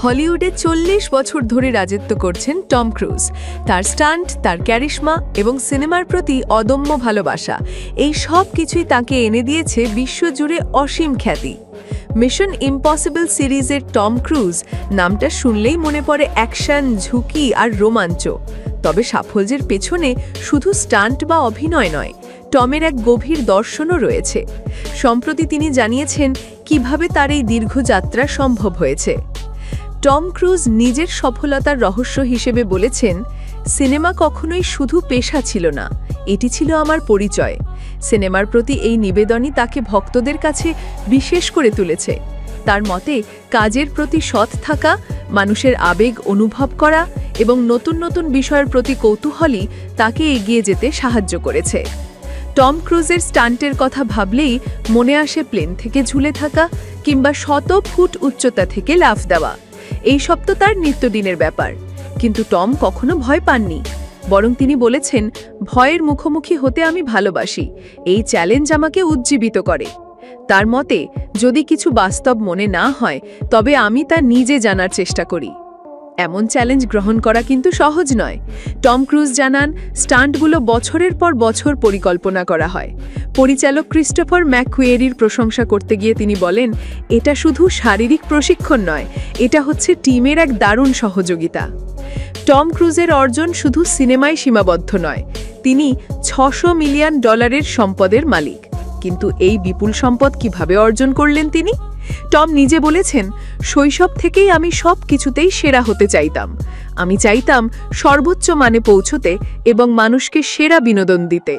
হলিউডে ৪০ বছর ধরে রাজত্ব করছেন টম ক্রুজ। তার স্টান্ট, তার ক্যারিশমা এবং সিনেমার প্রতি অদম্য ভালোবাসা, এই সব কিছুই তাকে এনে দিয়েছে বিশ্বজুড়ে অসীম খ্যাতি। মিশন ইম্পসিবল সিরিজের টম ক্রুজ নামটা শুনলেই মনে পড়ে অ্যাকশন, ঝুঁকি আর রোমাঞ্চ। তবে সাফল্যের পেছনে শুধু স্টান্ট বা অভিনয় নয়, টমের এক গভীর দর্শনও রয়েছে। সম্প্রতি তিনি জানিয়েছেন কিভাবে তার এই দীর্ঘ যাত্রা সম্ভব হয়েছে। টম ক্রুজ নিজের সফলতার রহস্য হিসেবে বলেছেন, সিনেমা কখনোই শুধু পেশা ছিল না, এটি ছিল আমার পরিচয়। সিনেমার প্রতি এই নিবেদনই তাকে ভক্তদের কাছে বিশেষ করে তুলেছে। তার মতে, কাজের প্রতি সৎ থাকা, মানুষের আবেগ অনুভব করা এবং নতুন নতুন বিষয়ের প্রতি কৌতূহলই তাকে এগিয়ে যেতে সাহায্য করেছে। টম ক্রুজের স্টান্টের কথা ভাবলেই মনে আসে প্লেন থেকে ঝুলে থাকা কিংবা 100 ফুট উচ্চতা থেকে লাফ দেওয়া। এই সব তো তার নিত্যদিনের ব্যাপার। কিন্তু টম কখনো ভয় পাননি, বরং তিনি বলেছেন, ভয়ের মুখোমুখি হতে আমি ভালোবাসি, এই চ্যালেঞ্জ আমাকে উজ্জীবিত করে। তার মতে, যদি কিছু বাস্তব মনে না হয় তবে আমি তা নিজে জানার চেষ্টা করি। এমন চ্যালেঞ্জ গ্রহণ করা কিন্তু সহজ নয়। টম ক্রুজ জানান, স্টান্টগুলো বছরের পর বছর পরিকল্পনা করা হয়। পরিচালক ক্রিস্টোফার ম্যাককুয়েরির প্রশংসা করতে গিয়ে তিনি বলেন, এটা শুধু শারীরিক প্রশিক্ষণ নয়, এটা হচ্ছে টিমের এক দারুণ সহযোগিতা। টম ক্রুজের অর্জন শুধু সিনেমায় সীমাবদ্ধ নয়, তিনি $600 মিলিয়ন সম্পদের মালিক। কিন্তু এই বিপুল সম্পদ কিভাবে অর্জন করলেন তিনি? টম নিজে বলেছেন, শৈশব থেকেই আমি সব কিছুতেই সেরা হতে চাইতাম। আমি চাইতাম সর্বোচ্চ মানে পৌঁছতে এবং মানুষকে সেরা বিনোদন দিতে।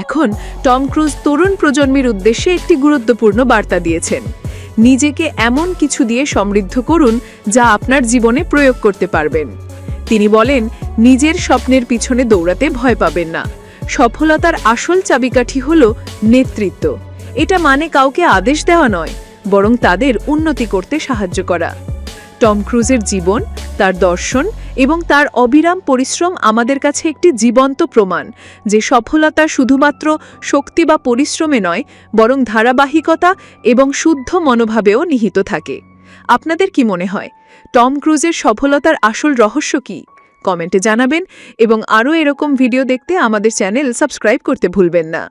এখন টম ক্রুজ তরুণ প্রজন্মের উদ্দেশ্যে একটি গুরুত্বপূর্ণ বার্তা দিয়েছেন। নিজেকে এমন কিছু দিয়ে সমৃদ্ধ করুন যা আপনার জীবনে প্রয়োগ করতে পারবেন। তিনি বলেন, নিজের স্বপ্নের পিছনে দৌড়াতে ভয় পাবেন না। সফলতার আসল চাবিকাঠি হল নেতৃত্ব। এটা মানে কাউকে আদেশ দেওয়া নয়, বরং তাদের উন্নতি করতে সাহায্য করা। টম ক্রুজের জীবন, তার দর্শন এবং তার অবিরাম পরিশ্রম আমাদের কাছে একটি জীবন্ত প্রমাণ যে সফলতা শুধুমাত্র শক্তি বা পরিশ্রমে নয়, বরং ধারাবাহিকতা এবং শুদ্ধ মনোভাবেও নিহিত থাকে। আপনাদের কি মনে হয়, টম ক্রুজের সফলতার আসল রহস্য কি? কমেন্টে জানাবেন এবং আরও এরকম ভিডিও দেখতে আমাদের চ্যানেল সাবস্ক্রাইব করতে ভুলবেন না।